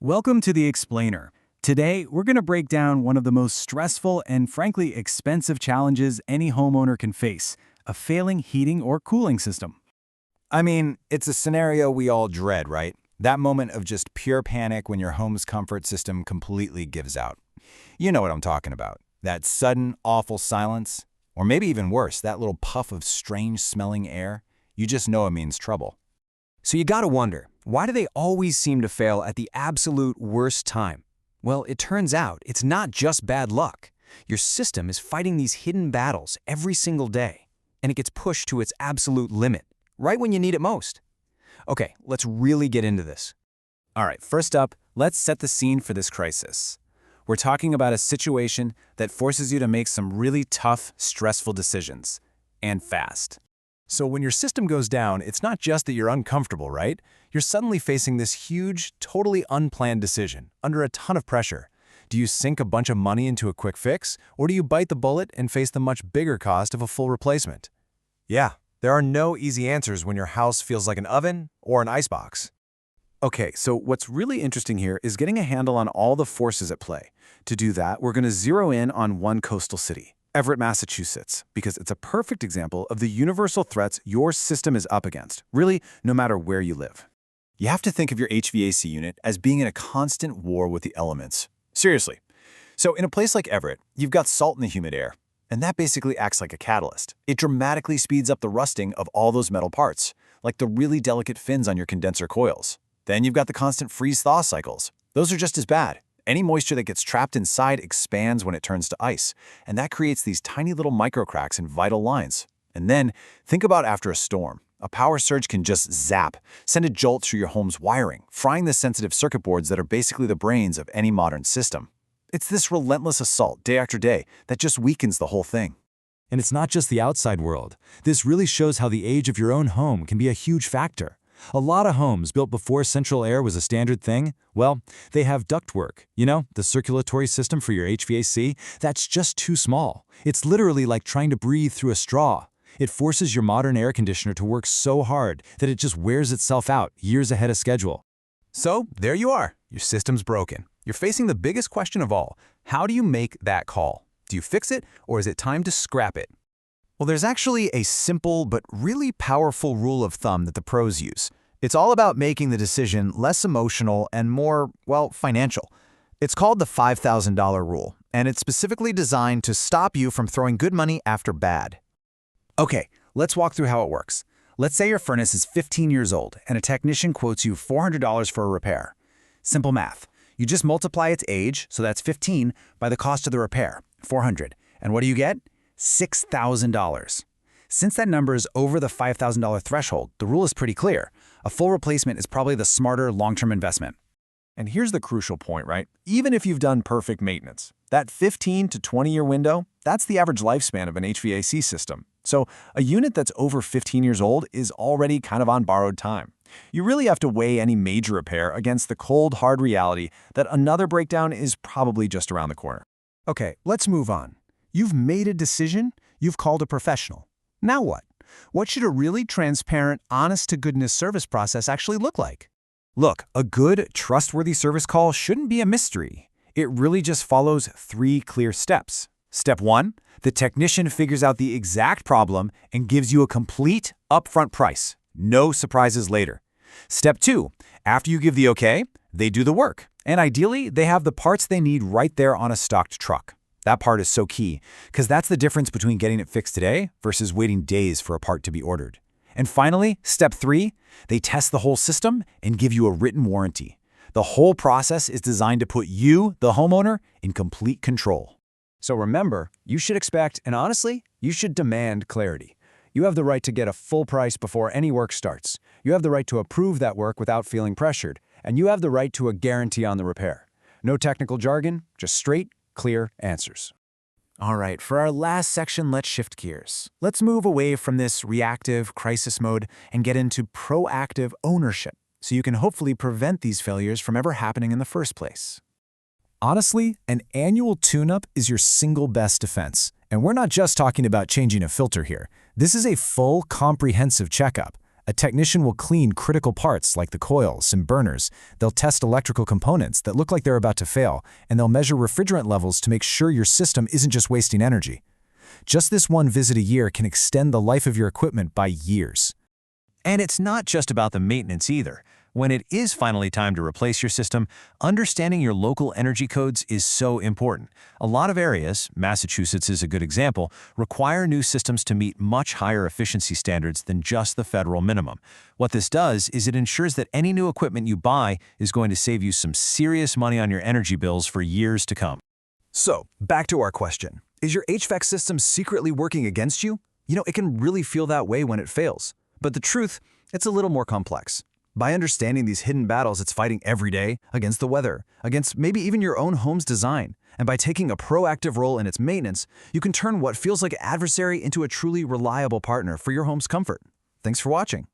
Welcome to The Explainer. Today, we're going to break down one of the most stressful and frankly expensive challenges any homeowner can face, a failing heating or cooling system. I mean, it's a scenario we all dread, right? That moment of just pure panic when your home's comfort system completely gives out. You know what I'm talking about. That sudden, awful silence. Or maybe even worse, that little puff of strange-smelling air. You just know it means trouble. So you gotta wonder, why do they always seem to fail at the absolute worst time? Well, it turns out it's not just bad luck. Your system is fighting these hidden battles every single day, and it gets pushed to its absolute limit, right when you need it most. Okay, let's really get into this. All right, first up, let's set the scene for this crisis. We're talking about a situation that forces you to make some really tough, stressful decisions, and fast. So when your system goes down, it's not just that you're uncomfortable, right? You're suddenly facing this huge, totally unplanned decision, under a ton of pressure. Do you sink a bunch of money into a quick fix, or do you bite the bullet and face the much bigger cost of a full replacement? Yeah, there are no easy answers when your house feels like an oven or an icebox. Okay, so what's really interesting here is getting a handle on all the forces at play. To do that, we're going to zero in on one coastal city, Everett, Massachusetts, because it's a perfect example of the universal threats your system is up against, really, no matter where you live. You have to think of your HVAC unit as being in a constant war with the elements. Seriously. So in a place like Everett, you've got salt in the humid air, and that basically acts like a catalyst. It dramatically speeds up the rusting of all those metal parts, like the really delicate fins on your condenser coils. Then you've got the constant freeze-thaw cycles. Those are just as bad. Any moisture that gets trapped inside expands when it turns to ice, and that creates these tiny little microcracks in vital lines. And then, think about after a storm. A power surge can just zap, send a jolt through your home's wiring, frying the sensitive circuit boards that are basically the brains of any modern system. It's this relentless assault day after day that just weakens the whole thing. And it's not just the outside world. This really shows how the age of your own home can be a huge factor. A lot of homes built before central air was a standard thing, well, they have ductwork, the circulatory system for your HVAC, that's just too small. It's literally like trying to breathe through a straw. It forces your modern air conditioner to work so hard that it just wears itself out years ahead of schedule. So there you are, your system's broken. You're facing the biggest question of all. How do you make that call? Do you fix it, or is it time to scrap it? Well, there's actually a simple but really powerful rule of thumb that the pros use. It's all about making the decision less emotional and more, financial. It's called the $5,000 rule, and it's specifically designed to stop you from throwing good money after bad. Okay, let's walk through how it works. Let's say your furnace is 15 years old and a technician quotes you $400 for a repair. Simple math. You just multiply its age, so that's 15, by the cost of the repair, $400. And what do you get? $6,000. Since that number is over the $5,000 threshold, the rule is pretty clear. A full replacement is probably the smarter long-term investment. And here's the crucial point, right? Even if you've done perfect maintenance, that 15 to 20-year window, that's the average lifespan of an HVAC system. So a unit that's over 15 years old is already kind of on borrowed time. You really have to weigh any major repair against the cold, hard reality that another breakdown is probably just around the corner. Okay, let's move on. You've made a decision, you've called a professional. Now what? What should a really transparent, honest-to-goodness service process actually look like? Look, a good, trustworthy service call shouldn't be a mystery. It really just follows 3 clear steps. Step 1, the technician figures out the exact problem and gives you a complete, upfront price. No surprises later. Step 2, after you give the okay, they do the work. And ideally, they have the parts they need right there on a stocked truck. That part is so key, because that's the difference between getting it fixed today versus waiting days for a part to be ordered. And finally, step 3, they test the whole system and give you a written warranty. The whole process is designed to put you, the homeowner, in complete control. So remember, you should expect, and honestly, you should demand clarity. You have the right to get a full price before any work starts. You have the right to approve that work without feeling pressured. And you have the right to a guarantee on the repair. No technical jargon, just straight, clear answers. All right, for our last section, let's shift gears. Let's move away from this reactive crisis mode and get into proactive ownership, so you can hopefully prevent these failures from ever happening in the first place. Honestly, an annual tune-up is your single best defense. And we're not just talking about changing a filter here. This is a full, comprehensive checkup. A technician will clean critical parts like the coils and burners. They'll test electrical components that look like they're about to fail, and they'll measure refrigerant levels to make sure your system isn't just wasting energy. Just this one visit a year can extend the life of your equipment by years. And it's not just about the maintenance either. When it is finally time to replace your system, understanding your local energy codes is so important. A lot of areas, Massachusetts is a good example, require new systems to meet much higher efficiency standards than just the federal minimum. What this does is it ensures that any new equipment you buy is going to save you some serious money on your energy bills for years to come. So, back to our question. Is your HVAC system secretly working against you? It can really feel that way when it fails. But the truth, it's a little more complex. By understanding these hidden battles it's fighting every day, against the weather, against maybe even your own home's design, and by taking a proactive role in its maintenance, you can turn what feels like an adversary into a truly reliable partner for your home's comfort. Thanks for watching.